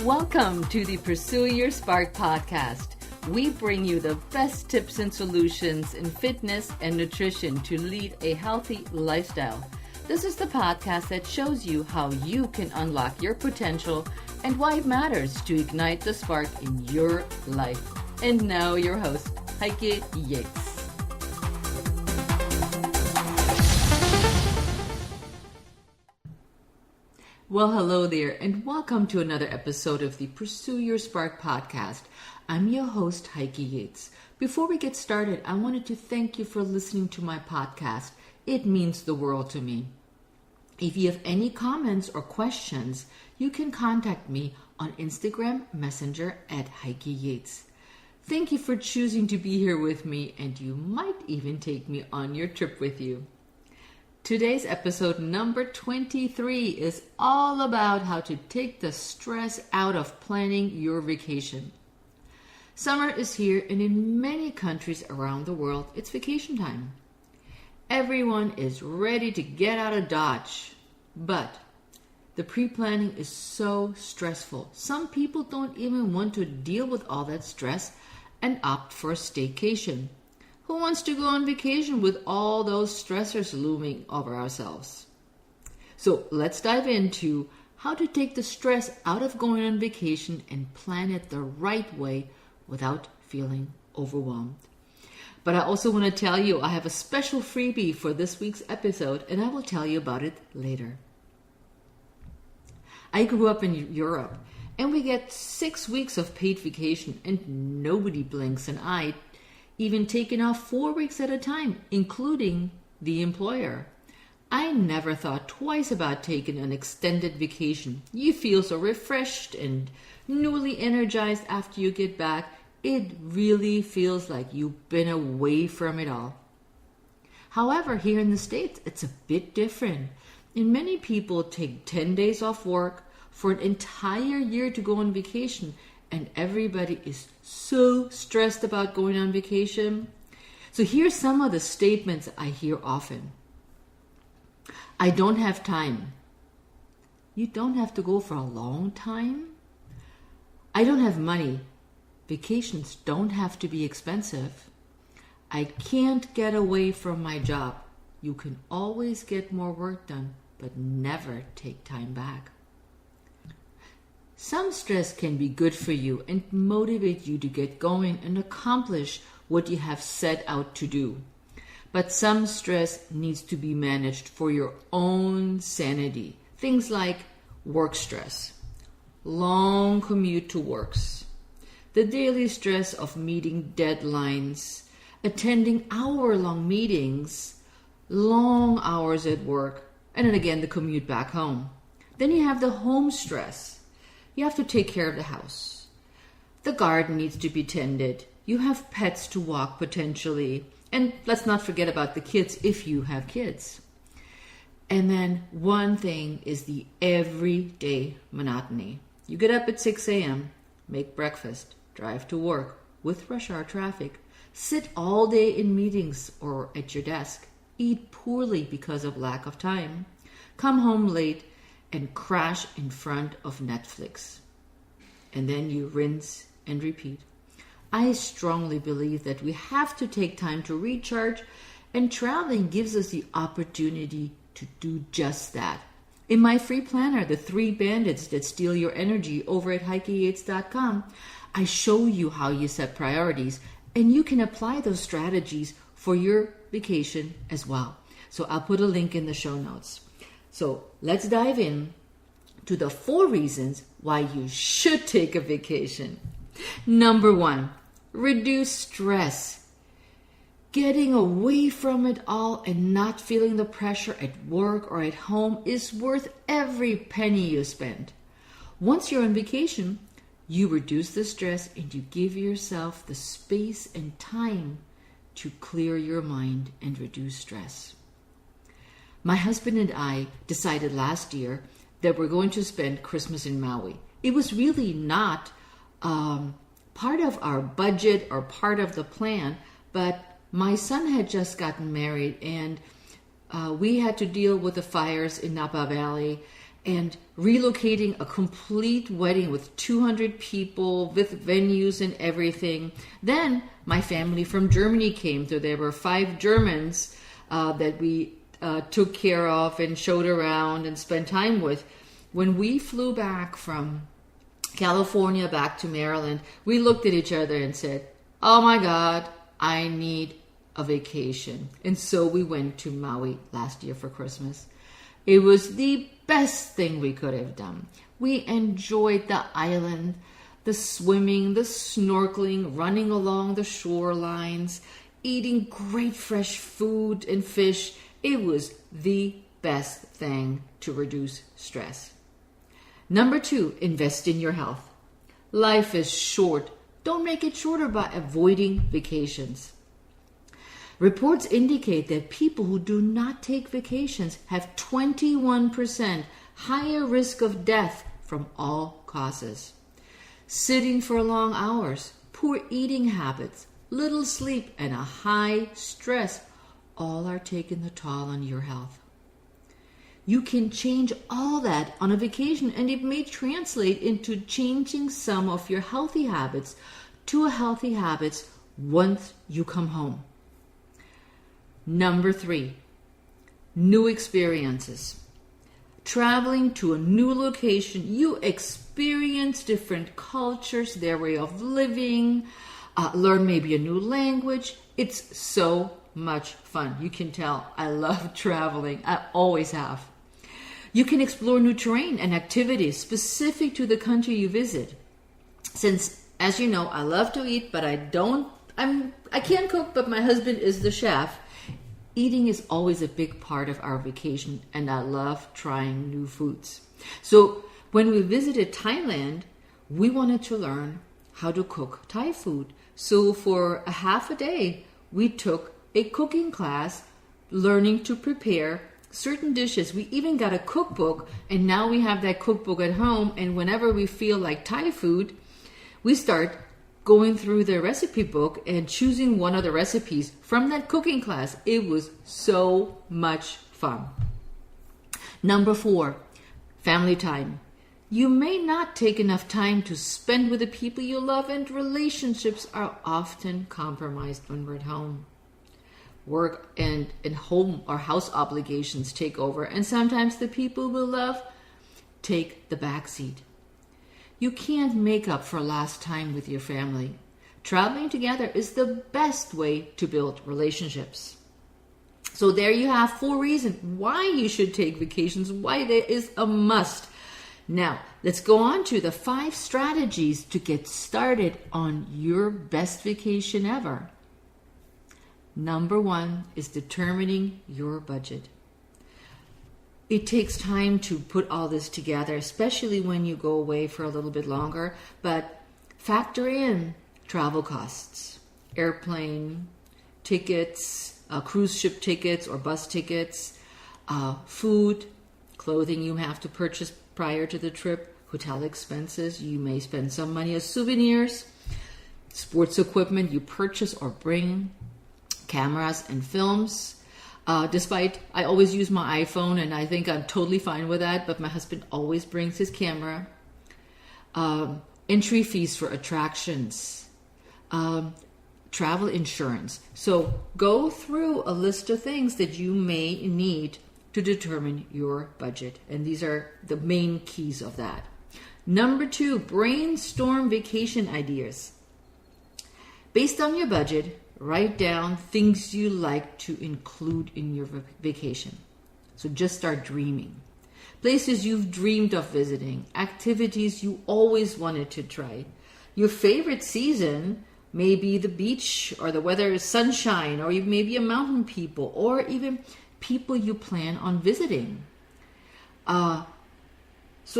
Welcome to the Pursue Your Spark podcast. We bring you the best tips and solutions in fitness and nutrition to lead a healthy lifestyle. This is the podcast that shows you how you can unlock your potential and why it matters to ignite the spark in your life. And now your host, Heike Yates. Well, hello there, and welcome to another episode of the Pursue Your Spark podcast. I'm your host, Heike Yates. Before we get started, I wanted to thank you for listening to my podcast. It means the world to me. If you have any comments or questions, you can contact me on Instagram Messenger at Heike Yates. Thank you for choosing to be here with me, and you might even take me on your trip with you. Today's episode number 23 is all about how to take the stress out of planning your vacation. Summer is here, and in many countries around the world, it's vacation time. Everyone is ready to get out of Dodge, but the pre-planning is so stressful. Some people don't even want to deal with all that stress and opt for a staycation. Who wants to go on vacation with all those stressors looming over ourselves? So let's dive into how to take the stress out of going on vacation and plan it the right way without feeling overwhelmed. But I also want to tell you I have a special freebie for this week's episode, and I will tell you about it later. I grew up in Europe, and we get 6 weeks of paid vacation, and nobody blinks an eye, even taking off 4 weeks at a time, including the employer. I never thought twice about taking an extended vacation. You feel so refreshed and newly energized after you get back. It really feels like you've been away from it all. However, here in the States, it's a bit different. And many people take 10 days off work for an entire year to go on vacation, and everybody is so stressed about going on vacation. So here's some of the statements I hear often. I don't have time. You don't have to go for a long time. I don't have money. Vacations don't have to be expensive. I can't get away from my job. You can always get more work done, but never take time back. Some stress can be good for you and motivate you to get going and accomplish what you have set out to do. But some stress needs to be managed for your own sanity. Things like work stress, long commute to works, the daily stress of meeting deadlines, attending hour-long meetings, long hours at work, and then again the commute back home. Then you have the home stress. You have to take care of the house. The garden needs to be tended. You have pets to walk potentially. And let's not forget about the kids if you have kids. And then one thing is the everyday monotony. You get up at 6 a.m., make breakfast, drive to work with rush hour traffic, sit all day in meetings or at your desk, eat poorly because of lack of time, come home late, and crash in front of Netflix. And then you rinse and repeat. I strongly believe that we have to take time to recharge, and traveling gives us the opportunity to do just that. In my free planner, The 3 Bandits That Steal Your Energy, over at HeikeYates.com, I show you how you set priorities, and you can apply those strategies for your vacation as well. So I'll put a link in the show notes. So let's dive in to the 4 reasons why you should take a vacation. Number 1, reduce stress. Getting away from it all and not feeling the pressure at work or at home is worth every penny you spend. Once you're on vacation, you reduce the stress and you give yourself the space and time to clear your mind and reduce stress. My husband and I decided last year that we're going to spend Christmas in Maui. It was really not part of our budget or part of the plan, but my son had just gotten married, and we had to deal with the fires in Napa Valley, and relocating a complete wedding with 200 people, with venues and everything. Then my family from Germany came, so there were 5 Germans that we took care of and showed around and spent time with. When we flew back from California back to Maryland, we looked at each other and said, oh my God, I need a vacation. And so we went to Maui last year for Christmas. It was the best thing we could have done. We enjoyed the island, the swimming, the snorkeling, running along the shorelines, eating great fresh food and fish. It was the best thing to reduce stress. Number 2, invest in your health. Life is short. Don't make it shorter by avoiding vacations. Reports indicate that people who do not take vacations have 21% higher risk of death from all causes. Sitting for long hours, poor eating habits, little sleep, and a high stress all are taking the toll on your health. You can change all that on a vacation, and it may translate into changing some of your healthy habits to healthy habits once you come home. Number 3, new experiences. Traveling to a new location, you experience different cultures, their way of living, learn maybe a new language. It's so much fun. You can tell I love traveling. I always have. You can explore new terrain and activities specific to the country you visit. Since, as you know, I love to eat, but I can't cook, but my husband is the chef. Eating is always a big part of our vacation, and I love trying new foods. So when we visited Thailand, we wanted to learn how to cook Thai food. So for a half a day, we took a cooking class, learning to prepare certain dishes. We even got a cookbook, and now we have that cookbook at home, and whenever we feel like Thai food, we start going through the recipe book and choosing one of the recipes from that cooking class. It was so much fun. Number 4, family time. You may not take enough time to spend with the people you love, and relationships are often compromised when we're at home. Work and home or house obligations take over, and sometimes the people we love take the back seat. You can't make up for lost time with your family. Traveling together is the best way to build relationships. So there you have 4 reasons why you should take vacations, why there is a must. Now, let's go on to the 5 strategies to get started on your best vacation ever. Number 1 is determining your budget. It takes time to put all this together, especially when you go away for a little bit longer, but factor in travel costs, airplane tickets, cruise ship tickets or bus tickets, food, clothing you have to purchase prior to the trip, hotel expenses, you may spend some money as souvenirs, sports equipment you purchase or bring, cameras and films. Despite I always use my iPhone, and I think I'm totally fine with that, but my husband always brings his camera. Entry fees for attractions, travel insurance. So go through a list of things that you may need to determine your budget, and these are the main keys of that. Number 2, brainstorm vacation ideas. Based on your budget, write down things you like to include in your vacation. So just start dreaming. Places you've dreamed of visiting, activities you always wanted to try. Your favorite season may be the beach, or the weather is sunshine, or you may be a mountain people, or even people you plan on visiting. So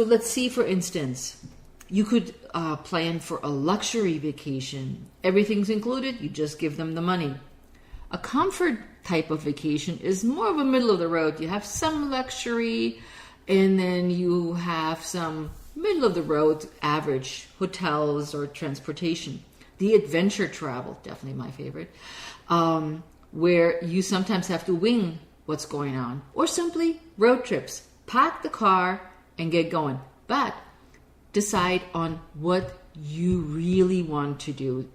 let's see, for instance, you could plan for a luxury vacation. Everything's included, you just give them the money. A comfort type of vacation is more of a middle of the road. You have some luxury, and then you have some middle of the road average hotels or transportation. The adventure travel, definitely my favorite, where you sometimes have to wing what's going on, or simply road trips. Pack the car, and get going. But decide on what you really want to do.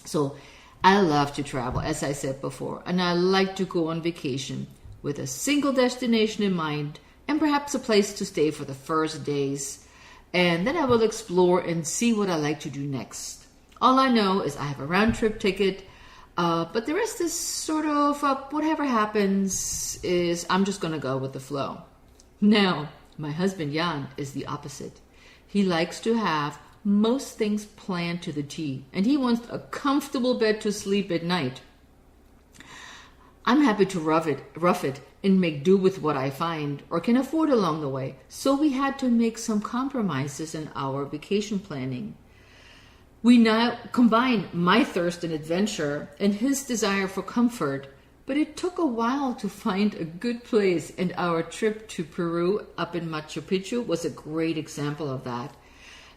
So I love to travel, as I said before, and I like to go on vacation with a single destination in mind and perhaps a place to stay for the first days. And then I will explore and see what I like to do next. All I know is I have a round trip ticket, but the rest is sort of whatever happens is I'm just going to go with the flow. Now, my husband Jan is the opposite. He likes to have most things planned to the T, and he wants a comfortable bed to sleep at night. I'm happy to rough it and make do with what I find or can afford along the way. So we had to make some compromises in our vacation planning. We now combine my thirst and adventure and his desire for comfort, but it took a while to find a good place, and our trip to Peru up in Machu Picchu was a great example of that.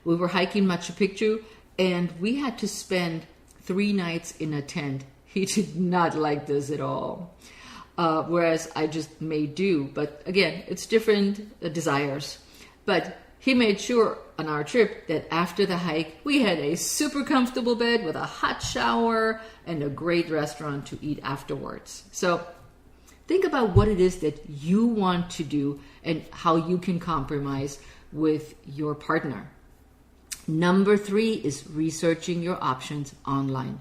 We were hiking Machu Picchu, and we had to spend 3 nights in a tent. He did not like this at all, whereas I just made do. But again, it's different desires. But he made sure on our trip that after the hike, we had a super comfortable bed with a hot shower and a great restaurant to eat afterwards. So think about what it is that you want to do and how you can compromise with your partner. Number 3 is researching your options online.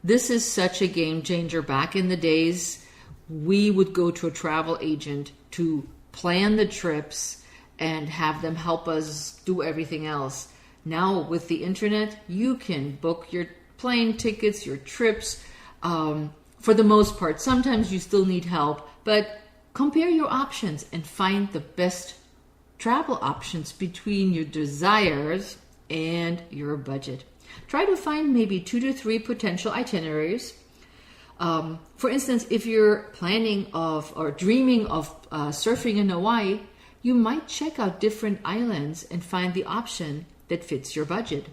This is such a game changer. Back in the days, we would go to a travel agent to plan the trips and have them help us do everything else. Now with the internet, you can book your plane tickets, your trips, for the most part. Sometimes you still need help, but compare your options and find the best travel options between your desires and your budget. Try to find maybe 2 to 3 potential itineraries. For instance, if you're planning of or dreaming of surfing in Hawaii, you might check out different islands and find the option that fits your budget.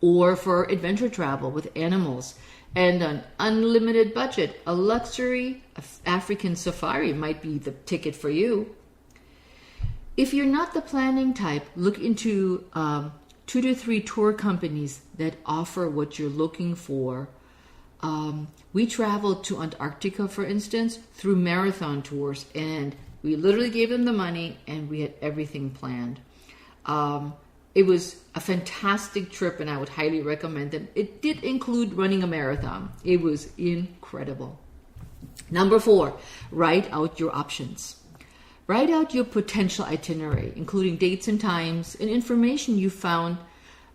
Or for adventure travel with animals and an unlimited budget, a luxury African safari might be the ticket for you. If you're not the planning type, look into 2 to 3 tour companies that offer what you're looking for. We traveled to Antarctica, for instance, through marathon tours, and we literally gave them the money and we had everything planned. It was a fantastic trip and I would highly recommend them. It did include running a marathon. It was incredible. Number 4, write out your options. Write out your potential itinerary, including dates and times and information you found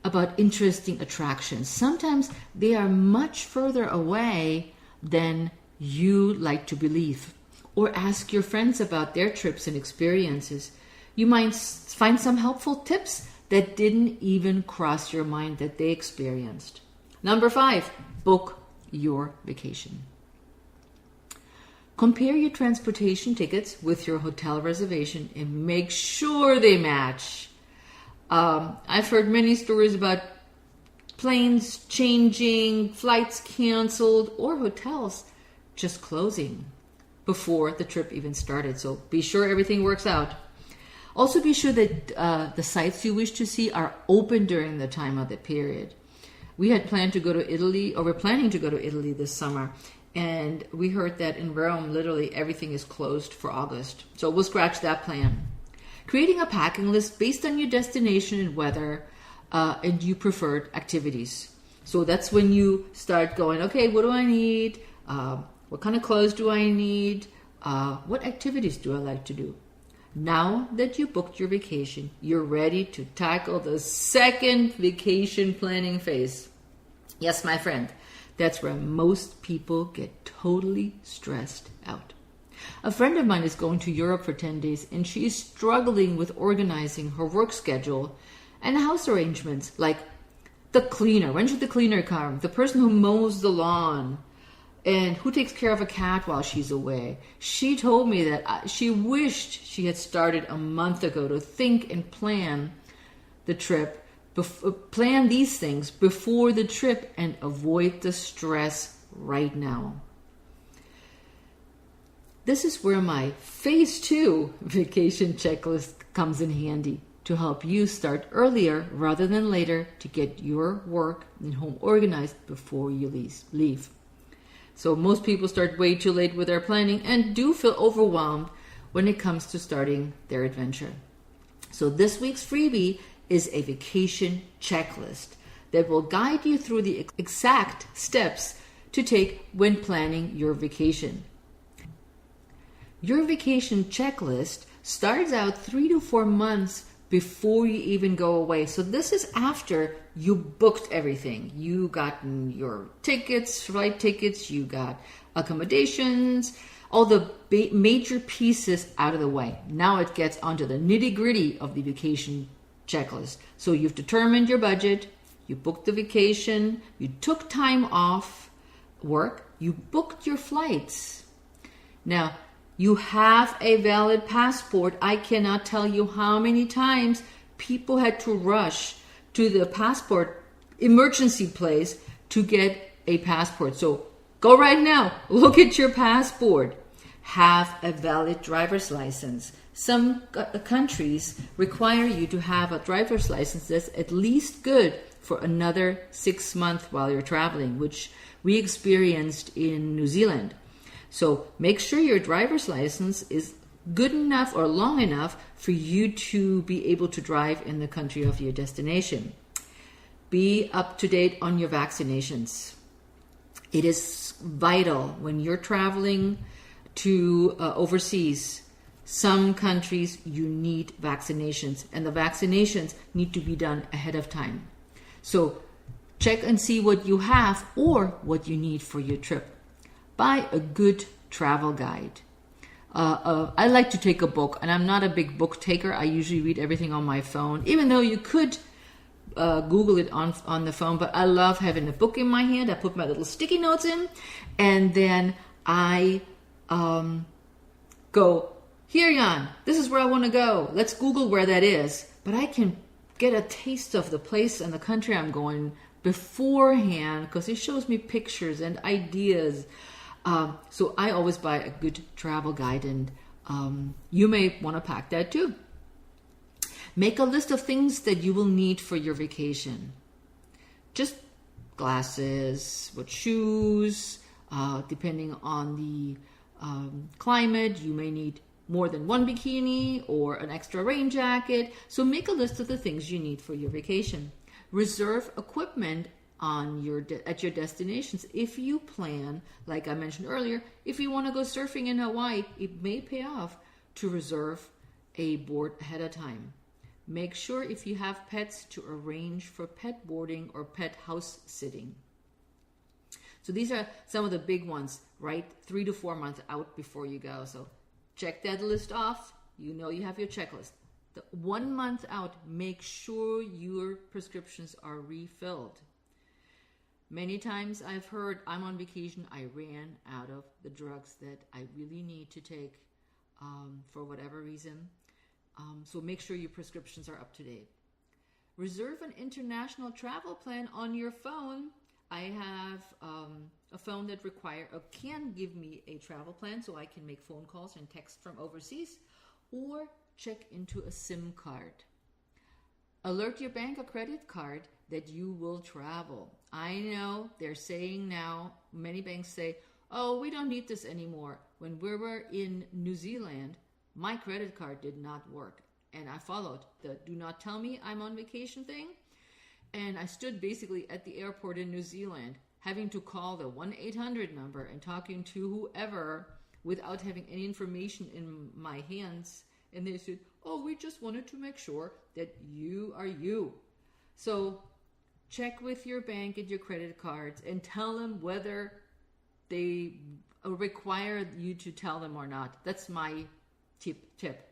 about interesting attractions. Sometimes they are much further away than you like to believe. Or ask your friends about their trips and experiences. You might find some helpful tips that didn't even cross your mind that they experienced. Number 5, book your vacation. Compare your transportation tickets with your hotel reservation and make sure they match. I've heard many stories about planes changing, flights canceled, or hotels just closing before the trip even started. So be sure everything works out. Also be sure that the sites you wish to see are open during the time of the period. We had planned to go to Italy, or we're planning to go to Italy this summer, and we heard that in Rome, literally everything is closed for August. So we'll scratch that plan. Creating a packing list based on your destination and weather and you preferred activities. So that's when you start going, okay, what do I need? What kind of clothes do I need? What activities do I like to do? Now that you booked your vacation, you're ready to tackle the second vacation planning phase. Yes, my friend, that's where most people get totally stressed out. A friend of mine is going to Europe for 10 days and she's struggling with organizing her work schedule and house arrangements, like the cleaner. When should the cleaner come? The person who mows the lawn. And who takes care of a cat while she's away? She told me that she wished she had started a month ago to think and plan the trip, plan these things before the trip and avoid the stress right now. This is where my phase 2 vacation checklist comes in handy to help you start earlier rather than later to get your work and home organized before you leave. So most people start way too late with their planning and do feel overwhelmed when it comes to starting their adventure. So this week's freebie is a vacation checklist that will guide you through the exact steps to take when planning your vacation. Your vacation checklist starts out 3 to 4 months before you even go away. So this is after you booked everything. You gotten your tickets, flight tickets, you got accommodations, all the major pieces out of the way. Now it gets onto the nitty-gritty of the vacation checklist. So you've determined your budget, you booked the vacation, you took time off work, you booked your flights. Now, you have a valid passport. I cannot tell you how many times people had to rush to the passport emergency place to get a passport. So go right now, look at your passport. Have a valid driver's license. Some countries require you to have a driver's license that's at least good for another 6 months while you're traveling, which we experienced in New Zealand. So make sure your driver's license is good enough or long enough for you to be able to drive in the country of your destination. Be up to date on your vaccinations. It is vital when you're traveling to overseas. Some countries you need vaccinations, and the vaccinations need to be done ahead of time. So check and see what you have or what you need for your trip. Buy a good travel guide. I like to take a book, and I'm not a big book taker. I usually read everything on my phone, even though you could Google it on the phone. But I love having a book in my hand. I put my little sticky notes in, and then I go, here, Jan, this is where I want to go. Let's Google where that is. But I can get a taste of the place and the country I'm going beforehand because it shows me pictures and ideas. So I always buy a good travel guide, and you may want to pack that too. Make a list of things that you will need for your vacation. Just glasses, what shoes, depending on the climate, you may need more than one bikini or an extra rain jacket. So make a list of the things you need for your vacation. Reserve equipment at your destinations. If you plan, like I mentioned earlier, if you want to go surfing in Hawaii, it may pay off to reserve a board ahead of time. Make sure if you have pets to arrange for pet boarding or pet house sitting. So these are some of the big ones, right? 3 to 4 months out before you go. So check that list off. You know you have your checklist. The 1 month out, make sure your prescriptions are refilled. Many times I've heard, I'm on vacation, I ran out of the drugs that I really need to take for whatever reason. So make sure your prescriptions are up to date. Reserve an international travel plan on your phone. I have a phone that can give me a travel plan so I can make phone calls and text from overseas, or check into a SIM card. Alert your bank or credit card that you will travel. I know they're saying now, many banks say, oh, we don't need this anymore. When we were in New Zealand, my credit card did not work. And I followed the do not tell me I'm on vacation thing. And I stood basically at the airport in New Zealand, having to call the 1-800 number and talking to whoever without having any information in my hands. And they said, oh, we just wanted to make sure that you are you. So check with your bank and your credit cards and tell them whether they require you to tell them or not. That's my tip.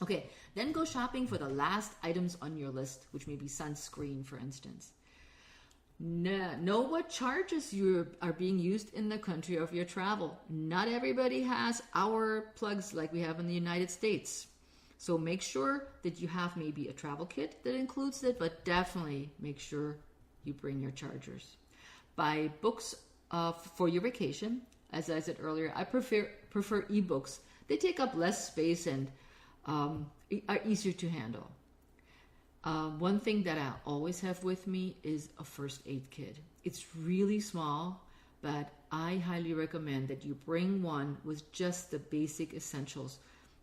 Okay, then go shopping for the last items on your list, which may be sunscreen, for instance. Know what charges are being used in the country of your travel. Not everybody has our plugs like we have in the United States. So make sure that you have maybe a travel kit that includes it, but definitely make sure you bring your chargers. Buy books for your vacation, as I said earlier, I prefer ebooks. They take up less space and are easier to handle. One thing that I always have with me is a first aid kit. It's really small, but I highly recommend that you bring one with just the basic essentials.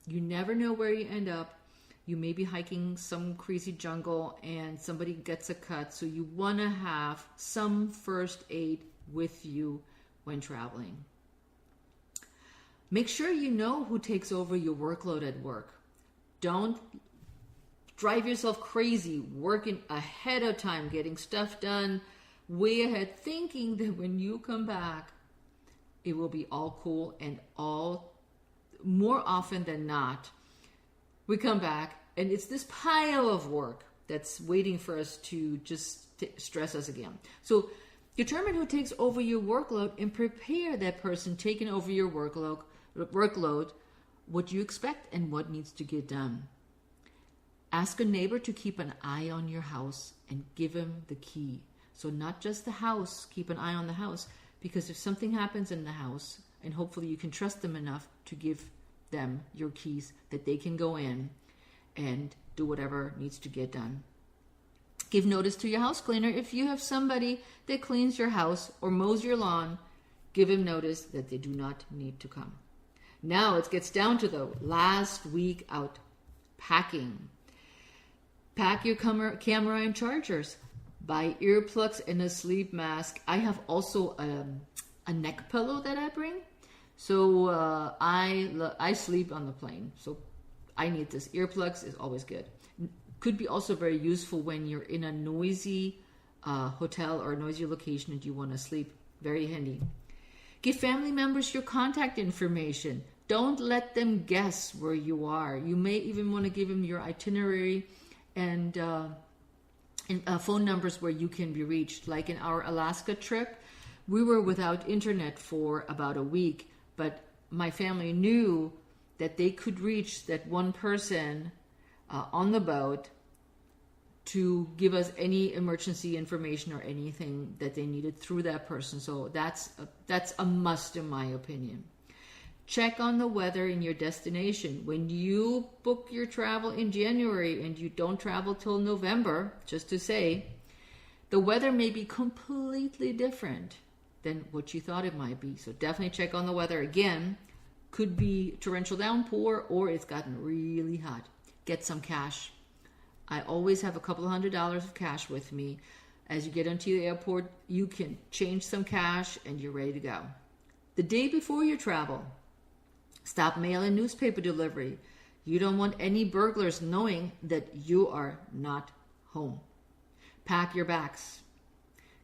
You never know where you end up. You may be hiking some crazy jungle and somebody gets a cut, so you want to have some first aid with you when traveling. Make sure you know who takes over your workload at work. Don't drive yourself crazy working ahead of time, getting stuff done way ahead, thinking that when you come back, it will be all cool. And all more often than not, we come back and it's this pile of work that's waiting for us to just stress us again. So determine who takes over your workload and prepare that person taking over your workload, what you expect and what needs to get done. Ask a neighbor to keep an eye on your house and give him the key. So not just the house, keep an eye on the house, because if something happens in the house, and hopefully you can trust them enough to give them your keys that they can go in and do whatever needs to get done. Give notice to your house cleaner. If you have somebody that cleans your house or mows your lawn, give him notice that they do not need to come. Now it gets down to the last week out. Packing. Pack your camera and chargers. Buy earplugs and a sleep mask. I have also a neck pillow that I bring. So I sleep on the plane. So I need this. Earplugs is always good. Could be also very useful when you're in a noisy hotel or a noisy location and you want to sleep. Very handy. Give family members your contact information. Don't let them guess where you are. You may even want to give them your itinerary and phone numbers where you can be reached. Like in our Alaska trip, we were without internet for about a week, but my family knew that they could reach that one person on the boat to give us any emergency information or anything that they needed through that person. So that's a must in my opinion. Check on the weather in your destination. When you book your travel in January and you don't travel till November, just to say, the weather may be completely different than what you thought it might be. So definitely check on the weather. Again, could be torrential downpour or it's gotten really hot. Get some cash. I always have a couple $100 of cash with me. As you get into the airport, you can change some cash and you're ready to go. The day before your travel, stop mail and newspaper delivery. You don't want any burglars knowing that you are not home. Pack your bags.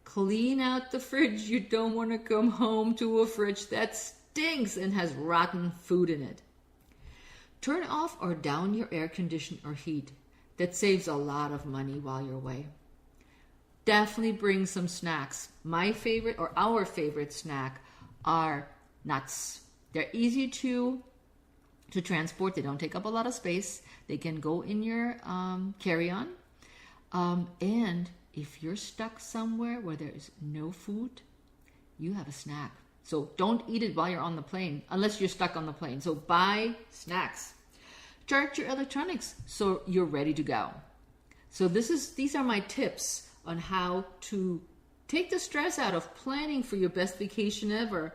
Clean out the fridge. You don't want to come home to a fridge that stinks and has rotten food in it. Turn off or down your air condition or heat. That saves a lot of money while you're away. Definitely bring some snacks. My favorite or our favorite snack are nuts. They're easy to transport. They don't take up a lot of space. They can go in your carry-on. And if you're stuck somewhere where there is no food, you have a snack. So don't eat it while you're on the plane, unless you're stuck on the plane. So buy snacks. Charge your electronics so you're ready to go. So these are my tips on how to take the stress out of planning for your best vacation ever.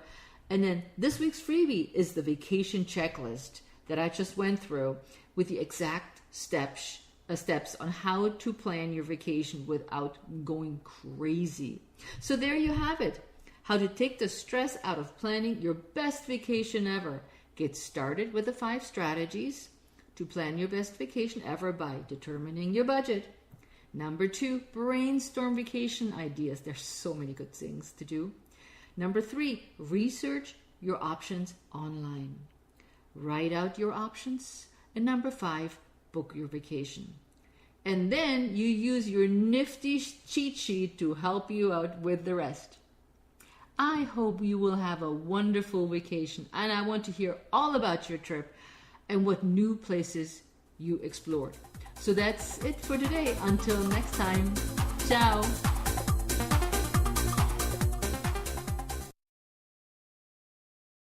And then this week's freebie is the vacation checklist that I just went through with the exact steps on how to plan your vacation without going crazy. So there you have it. How to take the stress out of planning your best vacation ever. Get started with the 5 strategies to plan your best vacation ever by determining your budget. Number 2, brainstorm vacation ideas. There's so many good things to do. Number 3, research your options online. Write out your options. And number 5, book your vacation. And then you use your nifty cheat sheet to help you out with the rest. I hope you will have a wonderful vacation, and I want to hear all about your trip and what new places you explored. So that's it for today. Until next time, ciao.